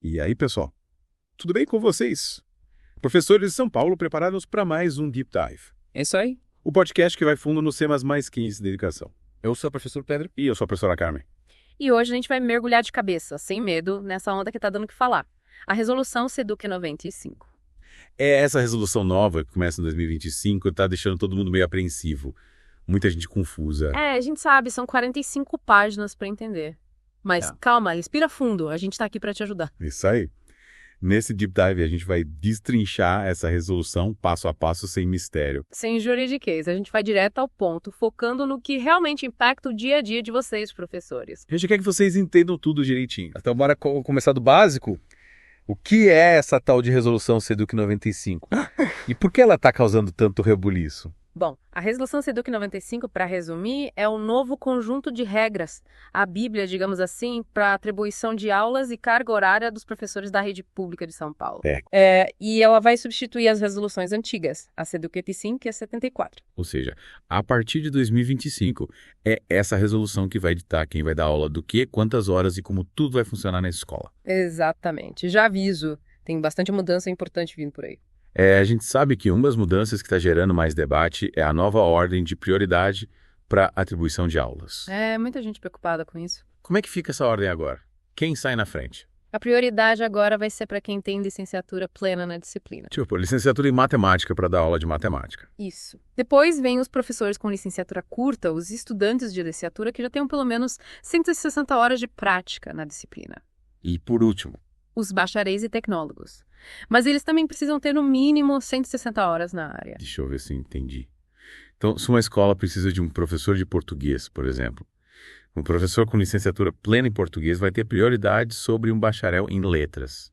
E aí, pessoal? Tudo bem com vocês? Professores de São Paulo preparados para mais um Deep Dive. É isso aí. O podcast que vai fundo nos temas mais quentes da educação. Eu sou o professor Pedro. E eu sou a professora Carmen. E hoje a gente vai mergulhar de cabeça, sem medo, nessa onda que tá dando o que falar. A resolução SEDUC 95. É essa resolução nova que começa em 2025 tá deixando todo mundo meio apreensivo. Muita gente confusa. A gente sabe, são 45 páginas pra entender. Mas calma, respira fundo, a gente tá aqui pra te ajudar. Isso aí. Nesse Deep Dive a gente vai destrinchar essa resolução passo a passo sem mistério. Sem juridiquês, a gente vai direto ao ponto, focando no que realmente impacta o dia a dia de vocês, professores. A gente quer que vocês entendam tudo direitinho. Então bora começar do básico. O que é essa tal de resolução SEDUC 95? E por que ela está causando tanto rebuliço? Bom, a resolução SEDUC 95, para resumir, é um novo conjunto de regras, a Bíblia, digamos assim, para atribuição de aulas e carga horária dos professores da rede pública de São Paulo. E ela vai substituir as resoluções antigas, a SEDUC 85 e a 74. Ou seja, a partir de 2025, é essa resolução que vai ditar quem vai dar aula do quê, quantas horas e como tudo vai funcionar na escola. Exatamente. Já aviso, tem bastante mudança importante vindo por aí. A gente sabe que uma das mudanças que está gerando mais debate é a nova ordem de prioridade para atribuição de aulas. Muita gente preocupada com isso. Como é que fica essa ordem agora? Quem sai na frente? A prioridade agora vai ser para quem tem licenciatura plena na disciplina. Tipo, licenciatura em matemática para dar aula de matemática. Isso. Depois vem os professores com licenciatura curta, os estudantes de licenciatura que já tenham pelo menos 160 horas de prática na disciplina. E por último, os bacharéis e tecnólogos. Mas eles também precisam ter no mínimo 160 horas na área. Deixa eu ver se eu entendi. Então, se uma escola precisa de um professor de português, por exemplo, um professor com licenciatura plena em português vai ter prioridade sobre um bacharel em letras,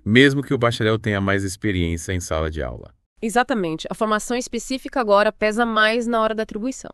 mesmo que o bacharel tenha mais experiência em sala de aula. Exatamente. A formação específica agora pesa mais na hora da atribuição.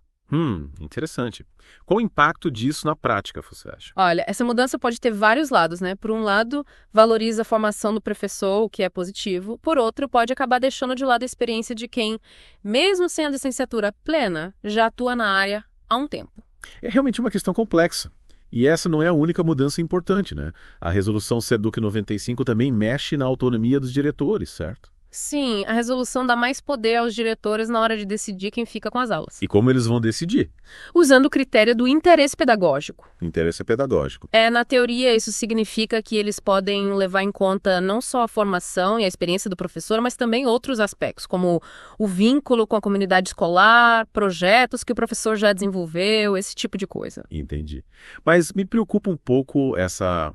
Interessante. Qual o impacto disso na prática, você acha? Olha, essa mudança pode ter vários lados, né? Por um lado, valoriza a formação do professor, o que é positivo. Por outro, pode acabar deixando de lado a experiência de quem, mesmo sem a licenciatura plena, já atua na área há um tempo. É realmente uma questão complexa. E essa não é a única mudança importante, né? A resolução SEDUC 95 também mexe na autonomia dos diretores, certo? Sim, a resolução dá mais poder aos diretores na hora de decidir quem fica com as aulas. E como eles vão decidir? Usando o critério do interesse pedagógico. Interesse pedagógico. Na teoria, isso significa que eles podem levar em conta não só a formação e a experiência do professor, mas também outros aspectos, como o vínculo com a comunidade escolar, projetos que o professor já desenvolveu, esse tipo de coisa. Entendi. Mas me preocupa um pouco essa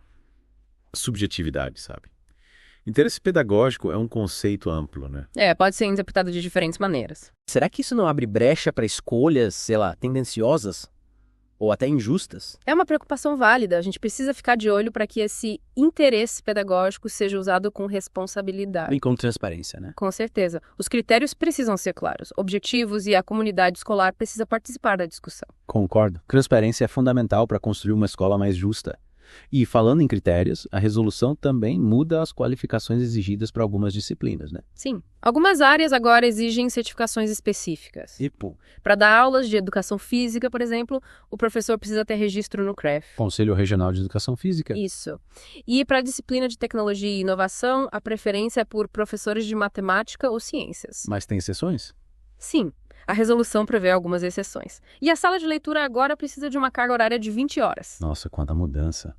subjetividade, sabe? Interesse pedagógico é um conceito amplo, né? Pode ser interpretado de diferentes maneiras. Será que isso não abre brecha para escolhas, sei lá, tendenciosas? Ou até injustas? É uma preocupação válida. A gente precisa ficar de olho para que esse interesse pedagógico seja usado com responsabilidade. E com transparência, né? Com certeza. Os critérios precisam ser claros, objetivos, e a comunidade escolar precisa participar da discussão. Concordo. Transparência é fundamental para construir uma escola mais justa. E, falando em critérios, a resolução também muda as qualificações exigidas para algumas disciplinas, né? Sim. Algumas áreas agora exigem certificações específicas. Para dar aulas de educação física, por exemplo, o professor precisa ter registro no CREF. Conselho Regional de Educação Física. Isso. E para a disciplina de tecnologia e inovação, a preferência é por professores de matemática ou ciências. Mas tem exceções? Sim. A resolução prevê algumas exceções. E a sala de leitura agora precisa de uma carga horária de 20 horas. Nossa, quanta mudança.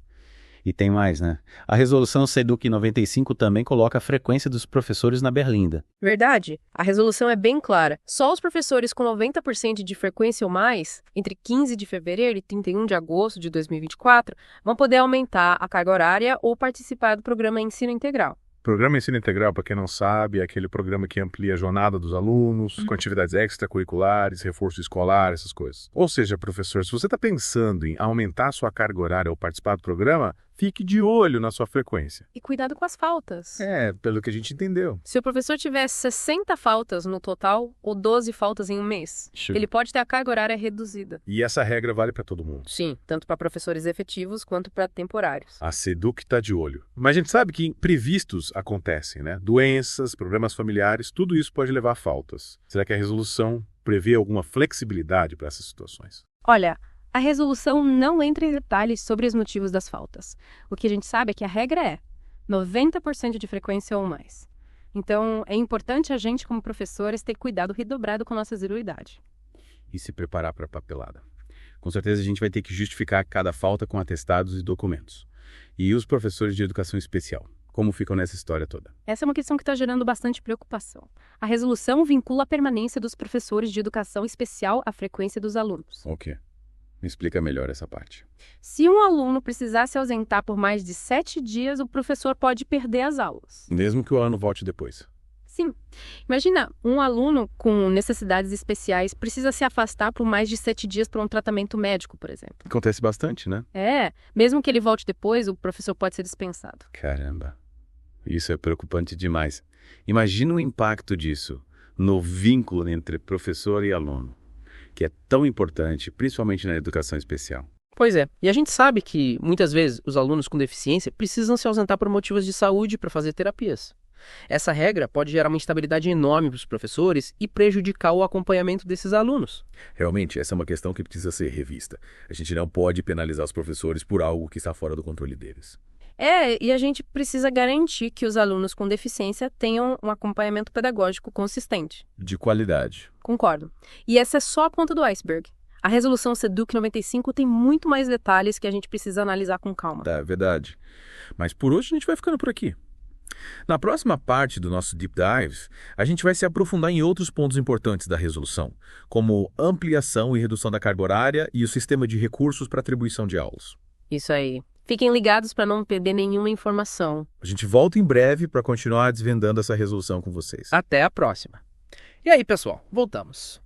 E tem mais, né? A resolução SEDUC 95 também coloca a frequência dos professores na berlinda. Verdade. A resolução é bem clara. Só os professores com 90% de frequência ou mais, entre 15 de fevereiro e 31 de agosto de 2024, vão poder aumentar a carga horária ou participar do programa Ensino Integral. Programa Ensino Integral, para quem não sabe, é aquele programa que amplia a jornada dos alunos, com atividades extracurriculares, reforço escolar, essas coisas. Ou seja, professor, se você está pensando em aumentar a sua carga horária ou participar do programa, fique de olho na sua frequência. E cuidado com as faltas. Pelo que a gente entendeu. Se o professor tiver 60 faltas no total, ou 12 faltas em um mês, ele pode ter a carga horária reduzida. E essa regra vale para todo mundo. Sim, tanto para professores efetivos quanto para temporários. A SEDUC está de olho. Mas a gente sabe que imprevistos acontecem, né? Doenças, problemas familiares, tudo isso pode levar a faltas. Será que a resolução prevê alguma flexibilidade para essas situações? Olha, a resolução não entra em detalhes sobre os motivos das faltas. O que a gente sabe é que a regra é: 90% de frequência ou mais. Então, é importante a gente, como professores, ter cuidado redobrado com nossa zeroidade. E se preparar para a papelada. Com certeza a gente vai ter que justificar cada falta com atestados e documentos. E os professores de educação especial? Como ficam nessa história toda? Essa é uma questão que está gerando bastante preocupação. A resolução vincula a permanência dos professores de educação especial à frequência dos alunos. Ok. Me explica melhor essa parte. Se um aluno precisar se ausentar por mais de 7 dias, o professor pode perder as aulas. Mesmo que o aluno volte depois. Sim. Imagina, um aluno com necessidades especiais precisa se afastar por mais de 7 dias para um tratamento médico, por exemplo. Acontece bastante, né? Mesmo que ele volte depois, o professor pode ser dispensado. Caramba. Isso é preocupante demais. Imagina o impacto disso no vínculo entre professor e aluno, que é tão importante, principalmente na educação especial. Pois é, e a gente sabe que, muitas vezes, os alunos com deficiência precisam se ausentar por motivos de saúde para fazer terapias. Essa regra pode gerar uma instabilidade enorme para os professores e prejudicar o acompanhamento desses alunos. Realmente, essa é uma questão que precisa ser revista. A gente não pode penalizar os professores por algo que está fora do controle deles. E a gente precisa garantir que os alunos com deficiência tenham um acompanhamento pedagógico consistente. De qualidade. Concordo. E essa é só a ponta do iceberg. A resolução SEDUC 95 tem muito mais detalhes que a gente precisa analisar com calma. É verdade. Mas por hoje a gente vai ficando por aqui. Na próxima parte do nosso Deep Dive, a gente vai se aprofundar em outros pontos importantes da resolução, como ampliação e redução da carga horária e o sistema de recursos para atribuição de aulas. Isso aí. Fiquem ligados para não perder nenhuma informação. A gente volta em breve para continuar desvendando essa resolução com vocês. Até a próxima. E aí, pessoal, voltamos.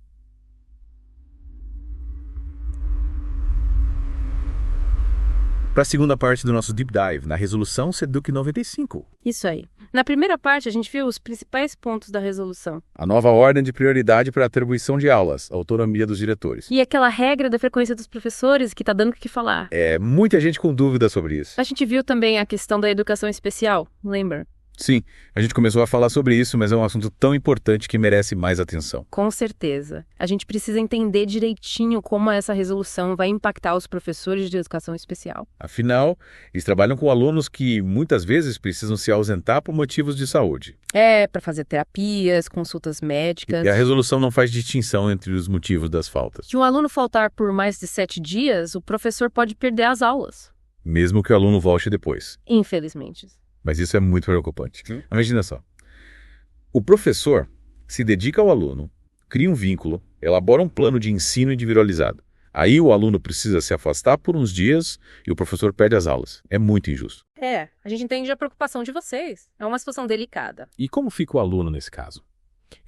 Para a segunda parte do nosso Deep Dive, na resolução SEDUC 95. Isso aí. Na primeira parte, a gente viu os principais pontos da resolução. A nova ordem de prioridade para a atribuição de aulas, a autonomia dos diretores. E aquela regra da frequência dos professores que está dando o que falar. Muita gente com dúvida sobre isso. A gente viu também a questão da educação especial, lembra? Sim, a gente começou a falar sobre isso, mas é um assunto tão importante que merece mais atenção. Com certeza. A gente precisa entender direitinho como essa resolução vai impactar os professores de educação especial. Afinal, eles trabalham com alunos que muitas vezes precisam se ausentar por motivos de saúde. Para fazer terapias, consultas médicas. E a resolução não faz distinção entre os motivos das faltas. Se um aluno faltar por mais de 7 dias, o professor pode perder as aulas. Mesmo que o aluno volte depois. Infelizmente. Mas isso é muito preocupante. Imagina só. O professor se dedica ao aluno, cria um vínculo, elabora um plano de ensino individualizado. Aí o aluno precisa se afastar por uns dias e o professor perde as aulas. É muito injusto. A gente entende a preocupação de vocês. É uma situação delicada. E como fica o aluno nesse caso?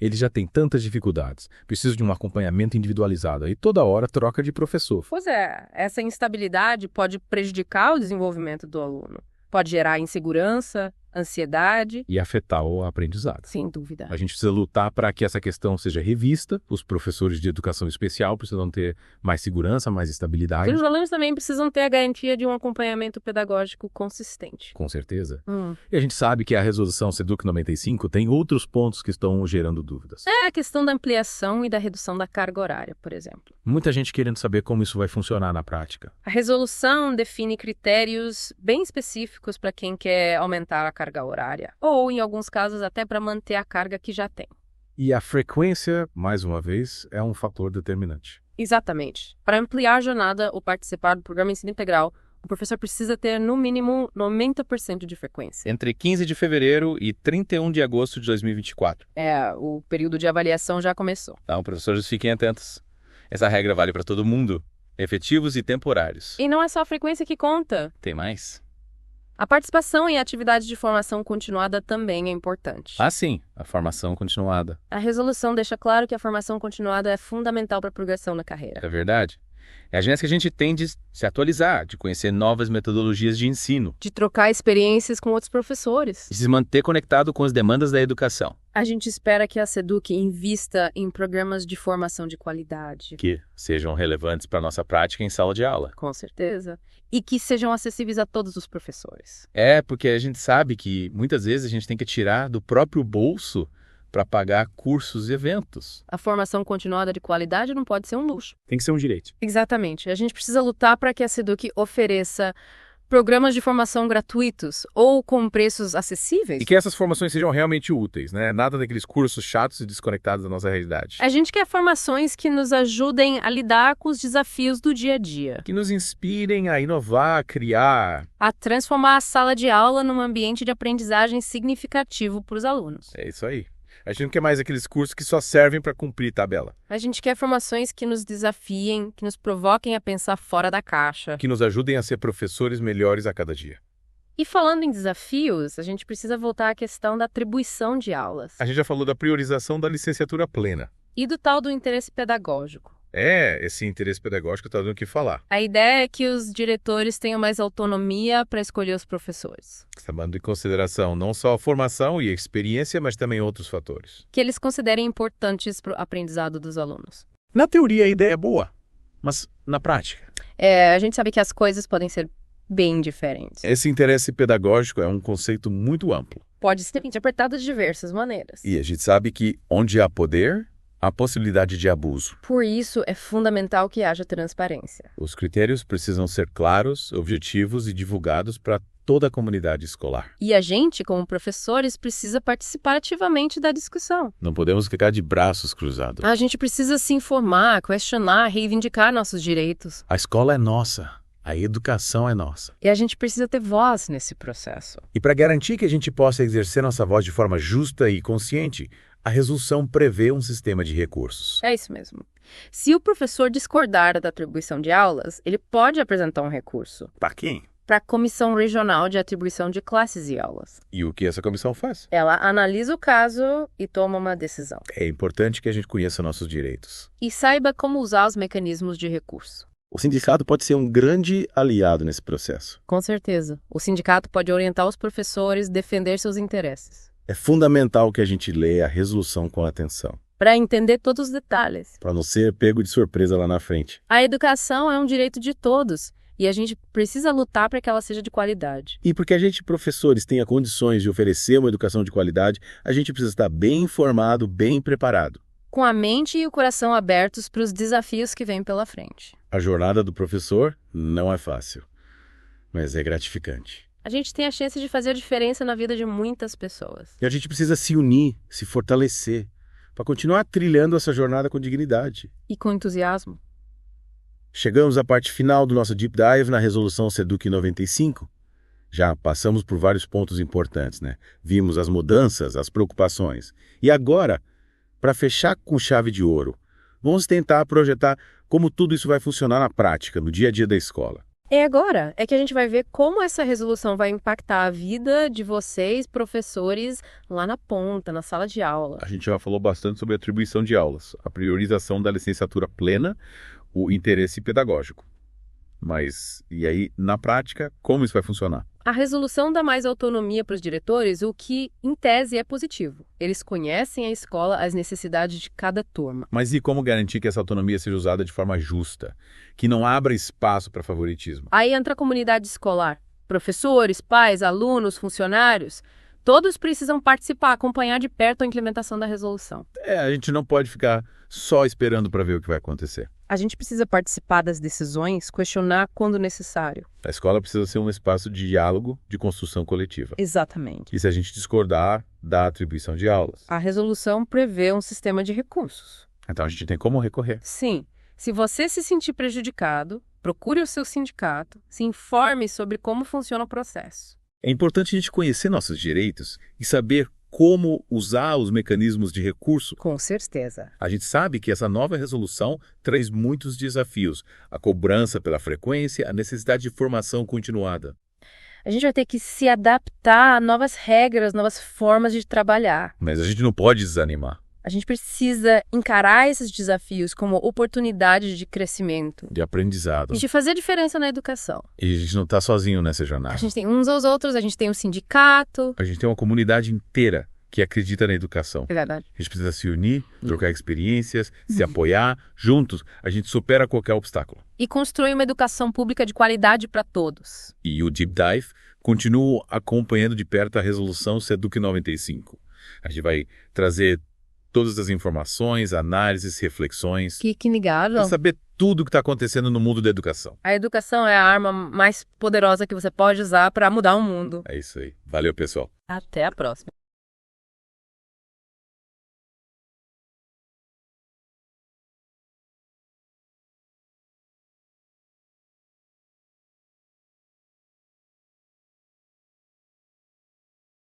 Ele já tem tantas dificuldades, precisa de um acompanhamento individualizado e toda hora troca de professor. Pois é, essa instabilidade pode prejudicar o desenvolvimento do aluno. Pode gerar insegurança, ansiedade. E afetar o aprendizado. Sem dúvida. A gente precisa lutar para que essa questão seja revista. Os professores de educação especial precisam ter mais segurança, mais estabilidade. E os alunos também precisam ter a garantia de um acompanhamento pedagógico consistente. Com certeza. E a gente sabe que a resolução SEDUC 95 tem outros pontos que estão gerando dúvidas. A questão da ampliação e da redução da carga horária, por exemplo. Muita gente querendo saber como isso vai funcionar na prática. A resolução define critérios bem específicos para quem quer aumentar a carga horária, ou, em alguns casos, até para manter a carga que já tem. E a frequência, mais uma vez, é um fator determinante. Exatamente. Para ampliar a jornada ou participar do programa Ensino Integral, o professor precisa ter, no mínimo, 90% de frequência. Entre 15 de fevereiro e 31 de agosto de 2024. O período de avaliação já começou. Então, professores, fiquem atentos. Essa regra vale para todo mundo, efetivos e temporários. E não é só a frequência que conta. Tem mais? A participação em atividades de formação continuada também é importante. Sim, a formação continuada. A resolução deixa claro que a formação continuada é fundamental para a progressão na carreira. É verdade. É a agência que a gente tem de se atualizar, de conhecer novas metodologias de ensino. De trocar experiências com outros professores. De se manter conectado com as demandas da educação. A gente espera que a SEDUC invista em programas de formação de qualidade. Que sejam relevantes para a nossa prática em sala de aula. Com certeza. E que sejam acessíveis a todos os professores. Porque a gente sabe que muitas vezes a gente tem que tirar do próprio bolso para pagar cursos e eventos. A formação continuada de qualidade não pode ser um luxo. Tem que ser um direito. Exatamente. A gente precisa lutar para que a SEDUC ofereça Programas de formação gratuitos ou com preços acessíveis. E que essas formações sejam realmente úteis, né? Nada daqueles cursos chatos e desconectados da nossa realidade. A gente quer formações que nos ajudem a lidar com os desafios do dia a dia. Que nos inspirem a inovar, a criar. A transformar a sala de aula num ambiente de aprendizagem significativo para os alunos. É isso aí. A gente não quer mais aqueles cursos que só servem para cumprir tabela. A gente quer formações que nos desafiem, que nos provoquem a pensar fora da caixa. Que nos ajudem a ser professores melhores a cada dia. E falando em desafios, a gente precisa voltar à questão da atribuição de aulas. A gente já falou da priorização da licenciatura plena. E do tal do interesse pedagógico. Esse interesse pedagógico está dando o que falar. A ideia é que os diretores tenham mais autonomia para escolher os professores. Levando em consideração não só a formação e a experiência, mas também outros fatores. Que eles considerem importantes para o aprendizado dos alunos. Na teoria a ideia é boa, mas na prática? A gente sabe que as coisas podem ser bem diferentes. Esse interesse pedagógico é um conceito muito amplo. Pode ser interpretado de diversas maneiras. E a gente sabe que onde há poder, há possibilidade de abuso. Por isso, é fundamental que haja transparência. Os critérios precisam ser claros, objetivos e divulgados para toda a comunidade escolar. E a gente, como professores, precisa participar ativamente da discussão. Não podemos ficar de braços cruzados. A gente precisa se informar, questionar, reivindicar nossos direitos. A escola é nossa. A educação é nossa. E a gente precisa ter voz nesse processo. E para garantir que a gente possa exercer nossa voz de forma justa e consciente, a resolução prevê um sistema de recursos. É isso mesmo. Se o professor discordar da atribuição de aulas, ele pode apresentar um recurso. Para quem? Para a Comissão Regional de Atribuição de Classes e Aulas. E o que essa comissão faz? Ela analisa o caso e toma uma decisão. É importante que a gente conheça nossos direitos. E saiba como usar os mecanismos de recurso. O sindicato pode ser um grande aliado nesse processo. Com certeza. O sindicato pode orientar os professores, defender seus interesses. É fundamental que a gente leia a resolução com atenção, para entender todos os detalhes. para não ser pego de surpresa lá na frente. A educação é um direito de todos e a gente precisa lutar para que ela seja de qualidade. E porque a gente, professores, tenha condições de oferecer uma educação de qualidade, a gente precisa estar bem informado, bem preparado. Com a mente e o coração abertos para os desafios que vêm pela frente. A jornada do professor não é fácil, mas é gratificante. A gente tem a chance de fazer a diferença na vida de muitas pessoas. E a gente precisa se unir, se fortalecer, para continuar trilhando essa jornada com dignidade. E com entusiasmo. Chegamos à parte final do nosso Deep Dive na resolução SEDUC 95. Já passamos por vários pontos importantes, né? Vimos as mudanças, as preocupações. E agora, para fechar com chave de ouro, vamos tentar projetar como tudo isso vai funcionar na prática, no dia a dia da escola. Agora que a gente vai ver como essa resolução vai impactar a vida de vocês, professores, lá na ponta, na sala de aula. A gente já falou bastante sobre a atribuição de aulas, a priorização da licenciatura plena, o interesse pedagógico. Mas, e aí, na prática, como isso vai funcionar? A resolução dá mais autonomia para os diretores, o que, em tese, é positivo. Eles conhecem a escola, as necessidades de cada turma. Mas e como garantir que essa autonomia seja usada de forma justa? Que não abra espaço para favoritismo? Aí entra a comunidade escolar. Professores, pais, alunos, funcionários, todos precisam participar, acompanhar de perto a implementação da resolução. A gente não pode ficar só esperando para ver o que vai acontecer. A gente precisa participar das decisões, questionar quando necessário. A escola precisa ser um espaço de diálogo, de construção coletiva. Exatamente. E se a gente discordar da atribuição de aulas? A resolução prevê um sistema de recursos. Então a gente tem como recorrer. Sim. Se você se sentir prejudicado, procure o seu sindicato, se informe sobre como funciona o processo. É importante a gente conhecer nossos direitos e saber como usar os mecanismos de recurso. Com certeza. A gente sabe que essa nova resolução traz muitos desafios. A cobrança pela frequência, a necessidade de formação continuada. A gente vai ter que se adaptar a novas regras, novas formas de trabalhar. Mas a gente não pode desanimar. A gente precisa encarar esses desafios como oportunidade de crescimento. De aprendizado. E de fazer diferença na educação. E a gente não está sozinho nessa jornada. A gente tem uns aos outros, a gente tem um sindicato. A gente tem uma comunidade inteira que acredita na educação. É verdade. A gente precisa se unir, trocar experiências, se apoiar. Juntos, a gente supera qualquer obstáculo. E construir uma educação pública de qualidade para todos. E o Deep Dive continua acompanhando de perto a resolução SEDUC 95. A gente vai trazer todas as informações, análises, reflexões. Fique ligado. Pra saber tudo o que está acontecendo no mundo da educação. A educação é a arma mais poderosa que você pode usar para mudar o mundo. É isso aí. Valeu, pessoal. Até a próxima.